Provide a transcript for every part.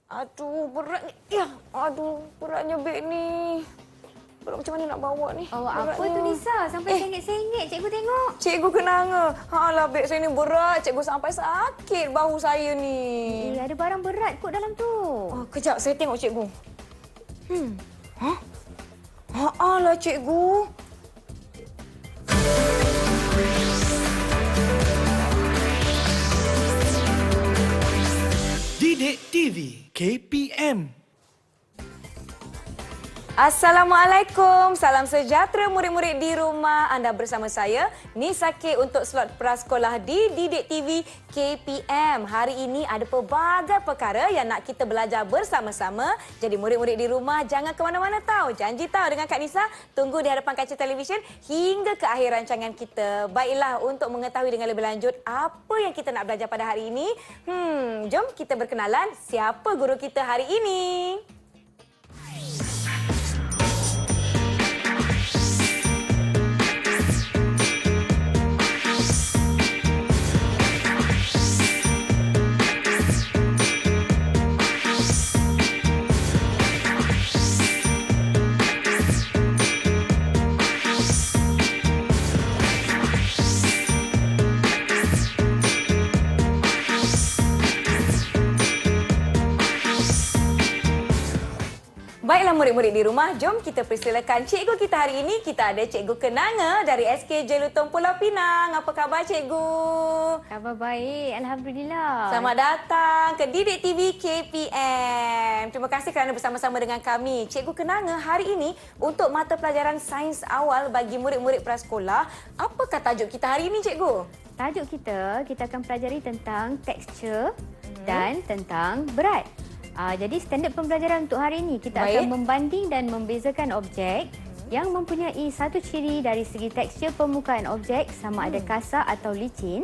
Aduh, beratnya. Ya, aduh, beratnya beg ni. Berat macam mana nak bawa ni? Oh, apa tu Nisa? Sampai sengit-sengit cikgu tengok. Cikgu kenanga. Alah, beg saya ni berat. Cikgu sampai sakit bahu saya ni. Ada barang berat kot dalam tu. Oh, kejap, saya tengok cikgu. Hah? Alah, cikgu. Didik TV KPM. Assalamualaikum. Salam sejahtera murid-murid di rumah. Anda bersama saya, Nisa K untuk slot prasekolah di Didik TV KPM. Hari ini ada pelbagai perkara yang nak kita belajar bersama-sama. Jadi murid-murid di rumah jangan ke mana-mana tahu. Janji tahu dengan Kak Nisa, tunggu di hadapan kaca televisyen hingga ke akhir rancangan kita. Baiklah, untuk mengetahui dengan lebih lanjut apa yang kita nak belajar pada hari ini, jom kita berkenalan siapa guru kita hari ini. Baiklah murid-murid di rumah, jom kita persilakan cikgu kita hari ini. Kita ada Cikgu Kenanga dari SKJ Lutung Pulau Pinang. Apa khabar cikgu? Khabar baik, Alhamdulillah. Selamat datang ke Didik TV KPM. Terima kasih kerana bersama-sama dengan kami. Cikgu Kenanga hari ini untuk mata pelajaran sains awal bagi murid-murid prasekolah. Apakah tajuk kita hari ini cikgu? Tajuk kita akan pelajari tentang tekstur dan tentang berat. Jadi standard pembelajaran untuk hari ini kita akan membanding dan membezakan objek yang mempunyai satu ciri dari segi tekstur permukaan objek sama ada kasar atau licin.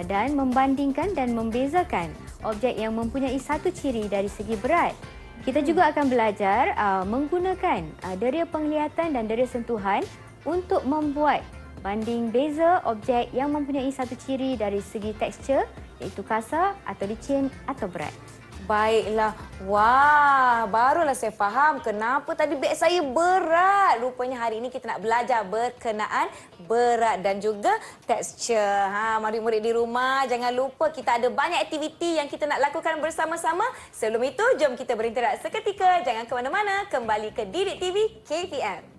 Dan membandingkan dan membezakan objek yang mempunyai satu ciri dari segi berat. Kita juga akan belajar menggunakan deria penglihatan dan deria sentuhan untuk membuat banding beza objek yang mempunyai satu ciri dari segi tekstur iaitu kasar atau licin atau berat. Baiklah. Wah, barulah saya faham kenapa tadi beg saya berat. Rupanya hari ini kita nak belajar berkenaan berat dan juga tekstur. Murid-murid di rumah, jangan lupa kita ada banyak aktiviti yang kita nak lakukan bersama-sama. Sebelum itu, jom kita berinteraksi seketika. Jangan ke mana-mana, kembali ke Didik TV KPM.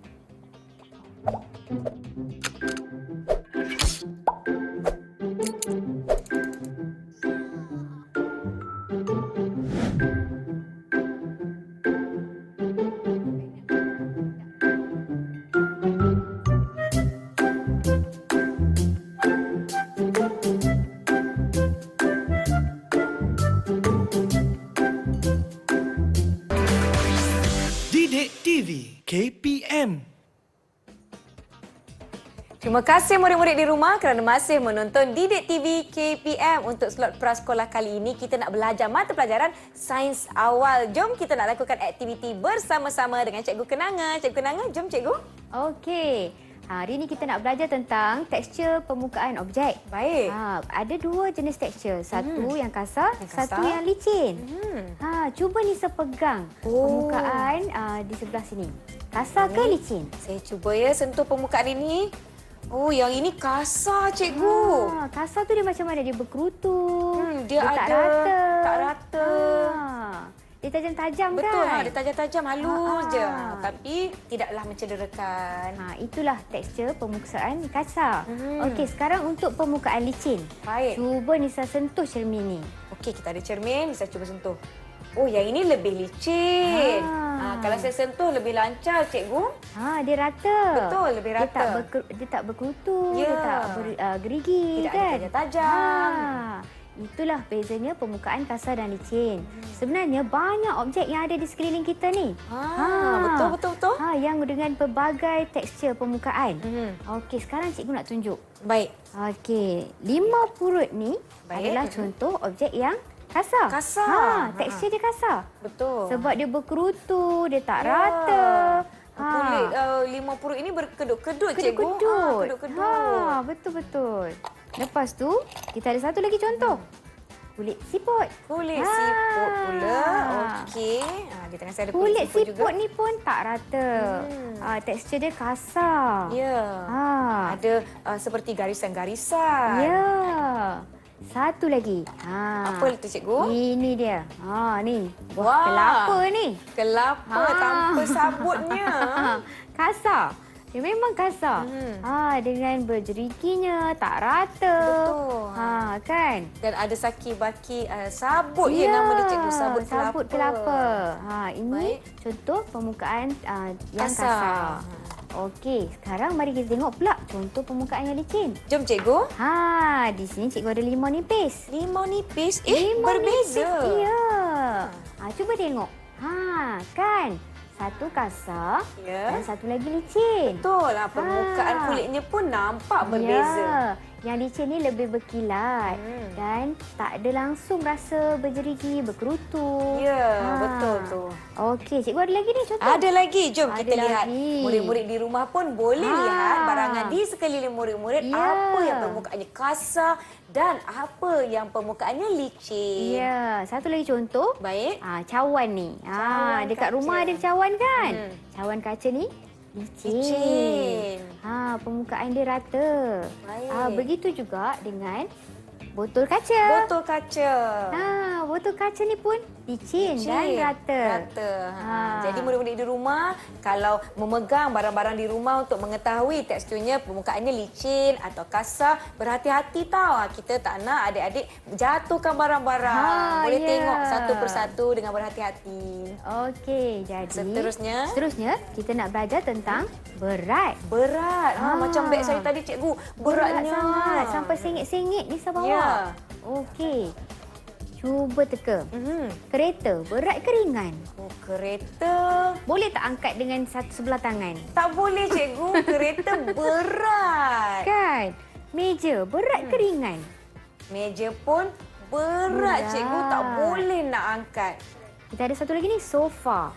Didik TV KPM. Terima kasih murid-murid di rumah kerana masih menonton Didik TV KPM. Untuk slot prasekolah kali ini, kita nak belajar mata pelajaran sains awal. Jom kita nak lakukan aktiviti bersama-sama dengan Cikgu Kenanga. Cikgu Kenanga, jom cikgu. Okey. Hari ini kita nak belajar tentang tekstur permukaan objek. Baik. Ada dua jenis tekstur. Satu yang kasar, satu yang licin. Cuba Nisa pegang permukaan di sebelah sini. Kasar ke licin? Saya cuba ya sentuh permukaan ini. Oh, yang ini kasar cikgu. Kasar tu dia macam mana? Dia berkerutu. Dia tak ada rata. tak rata. Dia tajam-tajam kan? Betul, dia tajam-tajam halus je. Tapi tidaklah mencederakan. Itulah tekstur permukaan kasar. Okey, sekarang untuk permukaan licin. Baik. Cuba Nisa sentuh cermin ni. Okey, kita ada cermin, saya cuba sentuh. Oh, yang ini lebih licin. Kalau saya sentuh lebih lancar, cikgu. Dia rata. Betul, lebih rata. Dia tak berkerutu, Ya. dia tak gerigi Tidak kan? ada tajam. Itulah bezanya permukaan kasar dan licin. Sebenarnya banyak objek yang ada di sekeliling kita ni. Betul. Yang dengan pelbagai tekstur permukaan. Okey, sekarang cikgu nak tunjuk. Baik. Okey, 5 purut ni adalah contoh objek yang kasar. Tekstur dia kasar. Betul. Sebab dia berkerutu, dia tak rata. Kulit 5 purut ini berkedut-kedut, cikgu. Kedut-kedut. Betul-betul. Lepas tu, kita ada satu lagi contoh. Kulit siput. Kulit siput pula. Okey, tengah saya ada Kulit siput siput juga. ni pun tak rata. Tekstur dia kasar. Ya. Ada seperti garisan-garisan. Ya. Satu lagi. Apa itu, cikgu? Ini dia. Ni. Buah Wah. kelapa ni. Kelapa tanpa sabutnya. Kasar. Dia memang kasar. Dengan berjeriginya, tak rata. Betul. Kan? Dan ada saki-baki sabut nama dia, cikgu. Sabut kelapa. Sabut kelapa. Ini Baik. contoh permukaan yang Kasar. kasar. Okey, sekarang mari kita tengok pula contoh permukaan yang licin. Jom, cikgu. Di sini cikgu ada limau nipis. Limau nipis. Limau Berbeza. nipis, ya. Cuba tengok. Kan? Satu kasar Ya. dan satu lagi licin. Betul. Permukaan kulitnya pun nampak berbeza. Ya. Yang licin ni lebih berkilat dan tak ada langsung rasa berjerigi, berkerutu. Ya, betul tu. Okey, cikgu ada lagi ni contoh. Ada lagi. Jom Ada kita lihat. lagi. Murid-murid di rumah pun boleh lihat barangan di sekeliling murid-murid. Ya. Apa yang permukaannya kasar dan apa yang permukaannya licin. Ya, satu lagi contoh. Baik. Cawan ni. Cawan Dekat kaca. rumah ada cawan kan? Cawan kaca ni licin. Licin. Permukaan dia rata. Baik. Begitu juga dengan botol kaca. Botol kaca. Botol kaca ni pun licin dan rata. Rata. Jadi murid-murid di rumah, kalau memegang barang-barang di rumah untuk mengetahui teksturnya, permukaannya licin atau kasar, berhati-hati tahu. Kita tak nak adik-adik jatuhkan barang-barang. Boleh ya. tengok satu persatu dengan berhati-hati. Okey, jadi Seterusnya kita nak belajar tentang berat. berat. Macam beg saya tadi, cikgu. Beratnya. Sangat. Sampai sengit-sengit ni saya bawa. Ya. Okey. Cuba teka. Mhm. Kereta berat ke ringan? Kereta Boleh tak angkat dengan satu sebelah tangan? tak boleh, cikgu. Kereta berat. Kan? Meja berat ke ringan? Meja pun berat, cikgu. Tak boleh nak angkat. Kita ada satu lagi ni, sofa.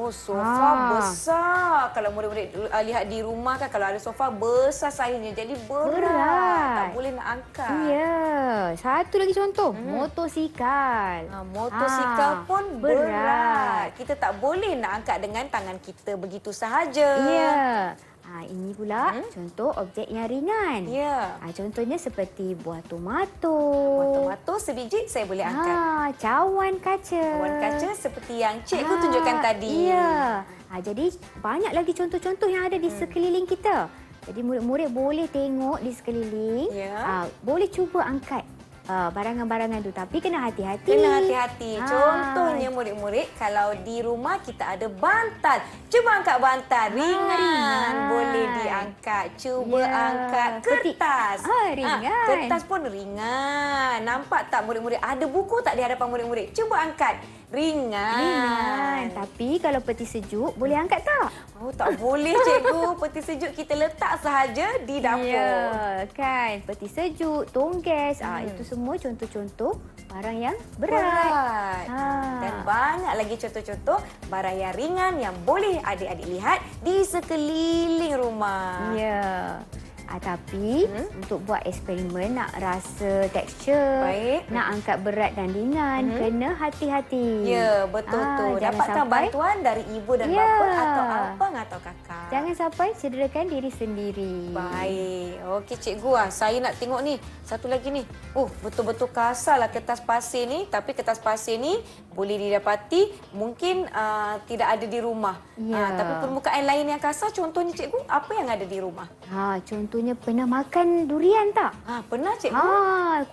Sofa besar. Kalau murid-murid lihat di rumah kan, kalau ada sofa besar saiznya. Jadi berat. Tak boleh nak angkat. Ya. Satu lagi contoh, motosikal. Motosikal pun berat. Kita tak boleh nak angkat dengan tangan kita begitu sahaja. Ya. Ini pula contoh objek yang ringan. Ya. Contohnya seperti buah tomato. Tomato sebiji saya boleh angkat. Cawan kaca. Cawan kaca seperti yang cikgu tunjukkan tadi. Ya. Jadi banyak lagi contoh-contoh yang ada di sekeliling kita. Jadi murid-murid boleh tengok di sekeliling. Ya. Boleh cuba angkat barangan-barangan tu, tapi kena hati-hati. Kena hati-hati. Contohnya murid-murid, kalau di rumah kita ada bantal. Cuba angkat bantal. Ringan. Boleh diangkat. Cuba angkat kertas. Ringan. Kertas pun ringan. Nampak tak murid-murid? Ada buku tak di hadapan murid-murid? Cuba angkat. Ringan. Tapi kalau peti sejuk, boleh angkat tak? Tak boleh, cikgu. Peti sejuk kita letak sahaja di dapur. Ya, kan. Peti sejuk, tonggas. Itu semua contoh-contoh barang yang berat. Dan banyak lagi contoh-contoh barang yang ringan yang boleh adik-adik lihat di sekeliling rumah. Ya. Tapi untuk buat eksperimen nak rasa tekstur, nak angkat berat dan ringan, kena hati-hati. Ya, betul tu. Dapatkan bantuan dari ibu dan bapa atau abang atau kakak. Jangan sampai cederakan diri sendiri. Baik. Okey, cikgu. Saya nak tengok ni. Satu lagi ni. Betul-betul kasarlah kertas pasir ni. Tapi kertas pasir ni boleh didapati mungkin tidak ada di rumah. Tapi permukaan lain yang kasar, contohnya cikgu, apa yang ada di rumah? Contohnya pernah makan durian tak? Pernah, cikgu.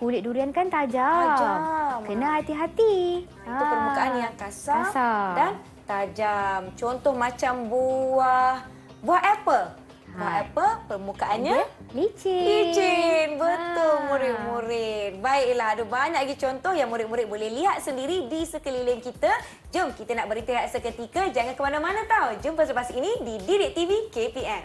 Kulit durian kan tajam. Kena hati-hati. Itu permukaan yang kasar dan tajam. Contoh macam buah apple. Buah apple permukaannya licin. Betul, murid-murid. Baiklah, ada banyak lagi contoh yang murid-murid boleh lihat sendiri di sekeliling kita. Jom kita nak beristirahat seketika. Jangan ke mana-mana tau. Jumpa selepas ini di Didik TV KPM.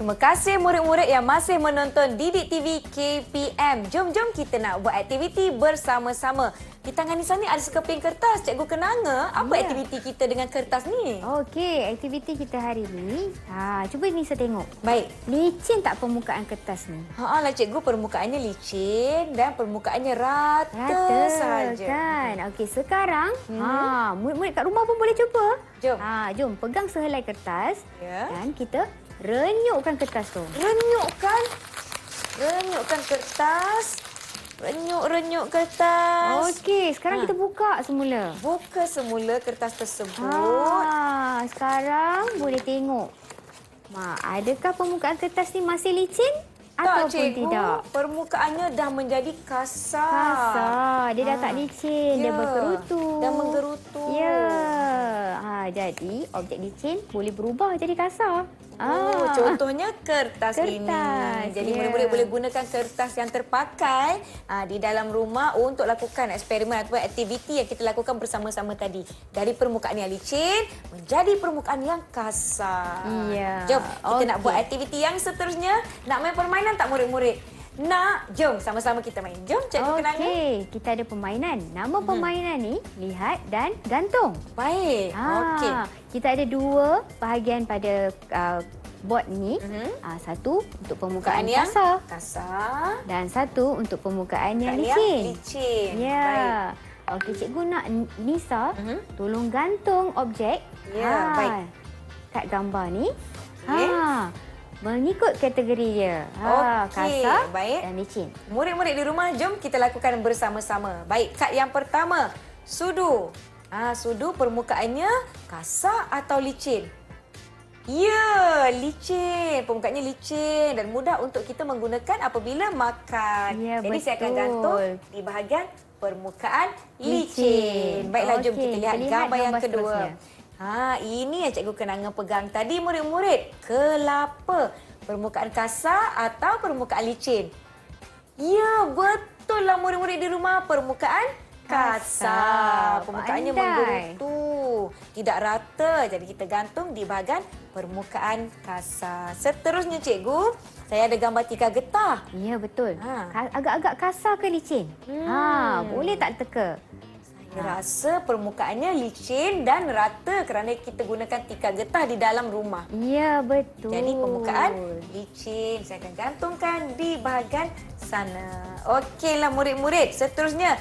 Terima kasih murid-murid yang masih menonton Didik TV KPM. Jom kita nak buat aktiviti bersama-sama. Di tangan Nisa ni ada sekeping kertas. Cikgu Kenanga, apa aktiviti kita dengan kertas ni? Okey, aktiviti kita hari ni. Cuba Nisa tengok. Baik. Licin tak permukaan kertas ni? Lah cikgu, permukaannya licin dan permukaannya rata sahaja. Kan? Okey, sekarang murid-murid kat rumah pun boleh cuba. Jom. Jom pegang sehelai kertas Ya. dan kita renyukkan kertas tu. Renyukkan kertas. Renyuk kertas. Okey, sekarang kita buka semula. Buka semula kertas tersebut. Sekarang boleh tengok. Adakah permukaan kertas ni masih licin ataupun cikgu, tidak? Permukaannya dah menjadi kasar. Kasar. Dia dah tak licin. Dia berkerutu. Dah menggerutu. Ya. Jadi objek licin boleh berubah jadi kasar. Contohnya kertas ini. Jadi murid-murid boleh gunakan kertas yang terpakai di dalam rumah untuk lakukan eksperimen atau aktiviti yang kita lakukan bersama-sama tadi. Dari permukaan yang licin menjadi permukaan yang kasar. Ya. Jom, kita nak buat aktiviti yang seterusnya. Nak main permainan tak murid-murid? Nak, jom sama-sama kita main. Jom, Cikgu Kenanga. Okey, kita ada permainan. Nama permainan ni lihat dan gantung. Baik. Okey. Kita ada dua bahagian pada board ni. Satu untuk permukaan yang kasar dan satu untuk permukaan yang licin. Ya. Baik. Okey, cikgu nak Nisa tolong gantung objek. Ya, baik. Kat gambar ni. Mengikut kategori dia. Kasar dan licin. Murid-murid di rumah, jom kita lakukan bersama-sama. Baik, kad yang pertama, sudu. Sudu permukaannya kasar atau licin? Ya, licin. Permukaannya licin dan mudah untuk kita menggunakan apabila makan. Ya, jadi betul. saya akan gantung di bahagian permukaan licin. Baiklah, jom kita lihat gambar yang kedua. Ini yang Cikgu Kenanga pegang tadi murid-murid. Kelapa. Permukaan kasar atau permukaan licin? Ya, betul lah murid-murid di rumah. Permukaan kasar. Permukaannya menggerutu. Tidak rata. Jadi kita gantung di bahagian permukaan kasar. Seterusnya cikgu, saya ada gambar 3 getah. Ya, betul. Agak-agak kasar ke licin? Boleh tak teka? Saya rasa permukaannya licin dan rata kerana kita gunakan 3 getah di dalam rumah. Ya, betul. Jadi permukaan licin. Saya akan gantungkan di bahagian sana. Okeylah murid-murid. Seterusnya,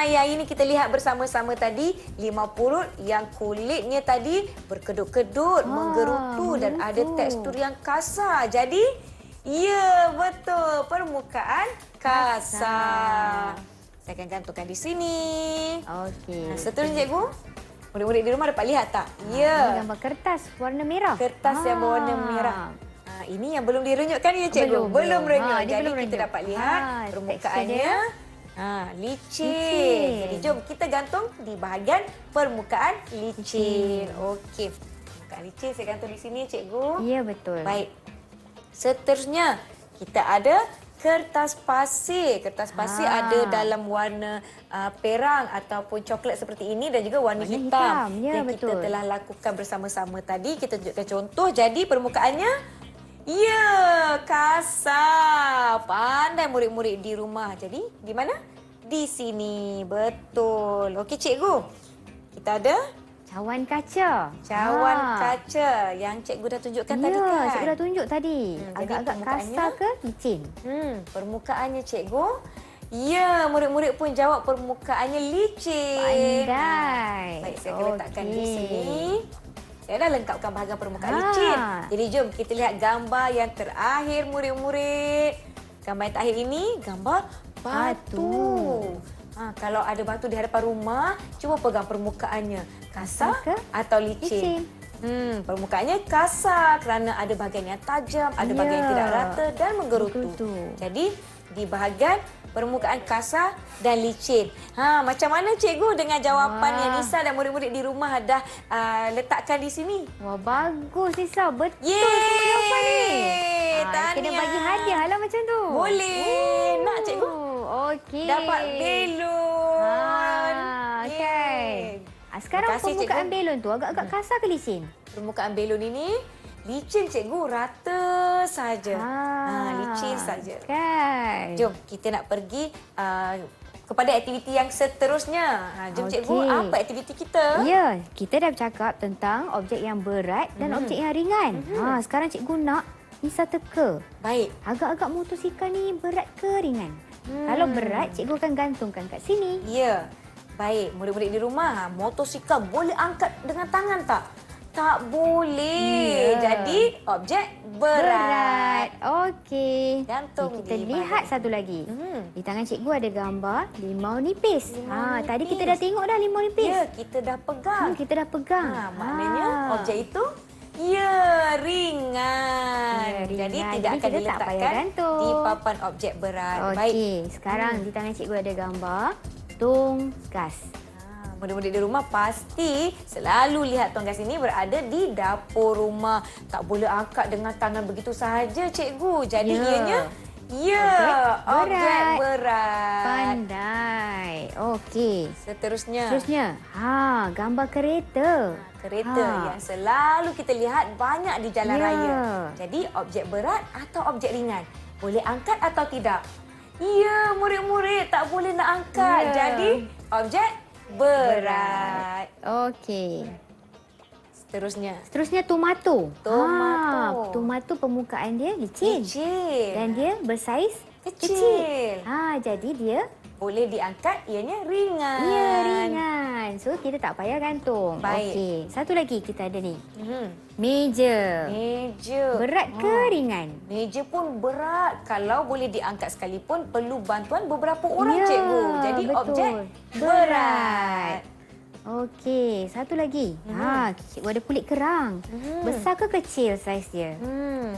yang ini kita lihat bersama-sama tadi. 5 purut yang kulitnya tadi berkedut-kedut, menggerutu dan ada tekstur yang kasar. Jadi, ya betul. Permukaan kasar. Saya akan gantungkan di sini. Okey. Seterusnya cikgu, murid-murid di rumah dapat lihat tak? Ya. Gambar kertas warna merah. Kertas yang berwarna merah. Ini yang belum direnyukkan ya cikgu? Belum renyuk. Jadi kita dapat lihat permukaannya licin. Jadi jom kita gantung di bahagian permukaan licin. Okey. Permukaan licin saya gantung di sini cikgu. Ya, betul. Baik. Seterusnya kita ada kertas pasir. Kertas pasir ada dalam warna perang ataupun coklat seperti ini dan juga warna hitam. Ya, yang betul. kita telah lakukan bersama-sama tadi. Kita tunjukkan contoh. Jadi permukaannya, kasar. Pandai murid-murid di rumah. Jadi di mana? Di sini. Betul. Okey cikgu. Kita ada cawan kaca. Cawan kaca yang cikgu dah tunjukkan tadi kan? Ya, cikgu dah tunjuk tadi. Agak-agak kasar ke licin? Permukaannya cikgu. Ya, murid-murid pun jawab permukaannya licin. Pandai. Baik, saya akan letakkan di sini. Saya dah lengkapkan bahagian permukaan licin. Jadi jom kita lihat gambar yang terakhir murid-murid. Gambar yang terakhir ini gambar batu. Kalau ada batu di hadapan rumah, cuba pegang permukaannya. Kasar atau licin? Permukaannya kasar kerana ada bahagian yang tajam, ada bahagian yang tidak rata dan menggerutu. Jadi di bahagian permukaan kasar dan licin. Macam mana cikgu dengan jawapan yang Nisa dan murid-murid di rumah dah letakkan di sini? Wah, bagus Nisa. Betul semua jawapan ni. Kena bagi hadiah lah macam tu. Boleh. Nak cikgu? Okey. Dapat belon. Okey. Sekarang permukaan belon tu agak-agak kasar ke licin? Permukaan belon ini licin cikgu, rata saja. Licin saja. Kan. Jom kita nak pergi kepada aktiviti yang seterusnya. Jom cikgu, apa aktiviti kita? Ya, kita dah bercakap tentang objek yang berat dan objek yang ringan. Sekarang cikgu nak misal teka. Baik. Agak-agak motosikal ni berat ke ringan? Kalau berat, cikgu akan gantungkan kat sini. Ya. Baik, murid-murid di rumah, motosikal boleh angkat dengan tangan tak? Tak boleh. Jadi, objek berat. Okey. Gantung Kita di lihat badan. satu lagi. Di tangan cikgu ada gambar limau nipis. Limau Tadi nipis. kita dah tengok dah limau nipis. Ya, kita dah pegang. Kita dah pegang. Maknanya objek itu ringan. Ya, ringan. Jadi tidak Jadi akan kita tak payah diletakkan gantung. di papan objek berat. Baik. Okey, sekarang di tangan cikgu ada gambar tonggas. Murid-murid di rumah pasti selalu lihat tonggas ini berada di dapur rumah. Tak boleh angkat dengan tangan begitu sahaja, cikgu. Jadi ianya objek berat. Pandai. Okey. Seterusnya, Gambar kereta. kereta yang selalu kita lihat banyak di jalan Ya. raya. Jadi objek berat atau objek ringan? Boleh angkat atau tidak? Ya, murid-murid tak boleh nak angkat. Ya. Jadi objek berat. Okey. Seterusnya, tomato. Tomato. Tomato permukaan dia licin. Dan dia bersaiz Kecil. Jadi dia Boleh diangkat, ianya ringan. ya ringan. So kita tak payah gantung. Baik. Okey. Satu lagi kita ada ni. Mhm. Meja. Meja. Berat ke ringan? Meja pun berat. Kalau boleh diangkat sekalipun, perlu bantuan beberapa orang, Ya, cikgu. Jadi betul. objek berat. Okey, satu lagi. Cikgu ada kulit kerang. Besar ke kecil saiz dia?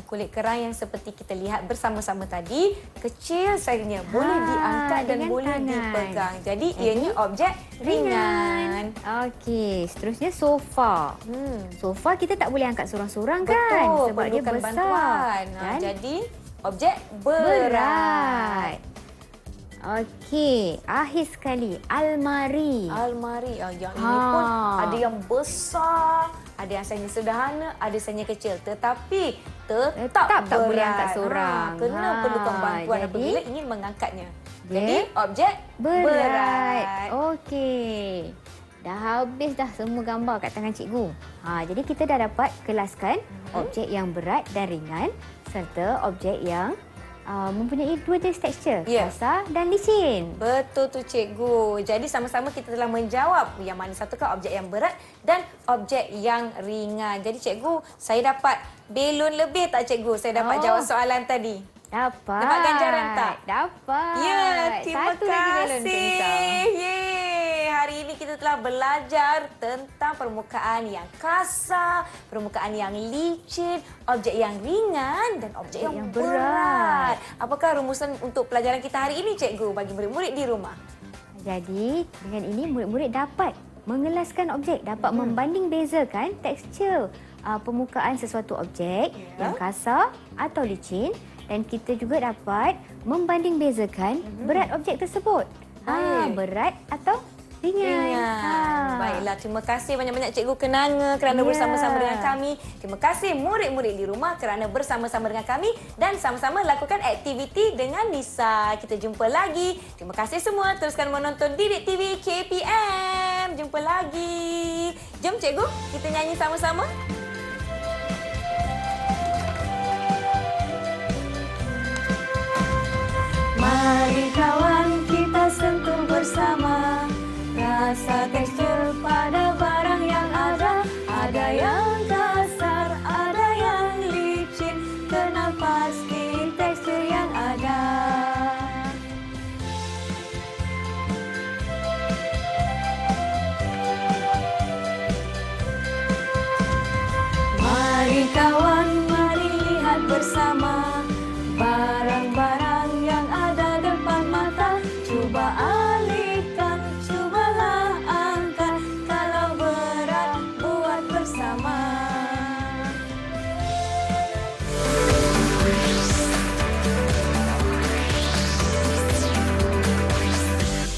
Kulit kerang yang seperti kita lihat bersama-sama tadi, kecil saiznya. Boleh diangkat dan dengan boleh tangan. dipegang. Jadi ianya objek ringan. Okey, seterusnya sofa. Sofa kita tak boleh angkat seorang-seorang kan? Betul, Sebab dia perlukan besar. bantuan. Dan Jadi objek berat. Okey, akhir sekali almari. Almari. Yang ini pun ada yang besar, ada yang saiz sederhana, ada saiznya kecil. Tetapi tetap tak boleh berat. angkat seorang. Kena perlukan bantuan jadi apabila ingin mengangkatnya. dia Jadi objek berat. Okey. Dah habis dah semua gambar kat tangan cikgu. Jadi kita dah dapat kelaskan objek yang berat dan ringan serta objek yang mempunyai dua jenis tekstur, Ya. kasar dan licin. Betul tu cikgu. Jadi sama-sama kita telah menjawab yang mana satukah objek yang berat dan objek yang ringan. Jadi cikgu, saya dapat belon lebih tak cikgu? Saya dapat jawab soalan tadi. Dapat. Dapat ganjaran tak? Dapat. Ya, terima Satu lagi belon untuk Nisa. kasih. Yeay. Hari ini kita telah belajar tentang permukaan yang kasar, permukaan yang licin, objek yang ringan dan objek yang berat. Apakah rumusan untuk pelajaran kita hari ini, cikgu, bagi murid-murid di rumah? Jadi, dengan ini murid-murid dapat mengelaskan objek, dapat membanding bezakan tekstur permukaan sesuatu objek yang kasar atau licin, dan kita juga dapat membanding bezakan berat objek tersebut. Berat atau ringan. Baiklah, terima kasih banyak-banyak Cikgu Kenanga kerana bersama-sama dengan kami. Terima kasih murid-murid di rumah kerana bersama-sama dengan kami dan sama-sama lakukan aktiviti dengan Nisa. Kita jumpa lagi. Terima kasih semua. Teruskan menonton Didik TV KPM. Jumpa lagi. Jom Cikgu, kita nyanyi sama-sama. Mari kawan kita sentuh bersama rasa tekstur pada barang yang ada. Ada yang kasar, ada yang licin. Kenal pasti tekstur yang ada. Mari kawan, mari lihat bersama barang-barang yang ada depan mata. Cuba alihkan, cubalah angkat. Kalau berat, buat bersama.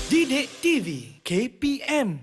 Didik TV KPM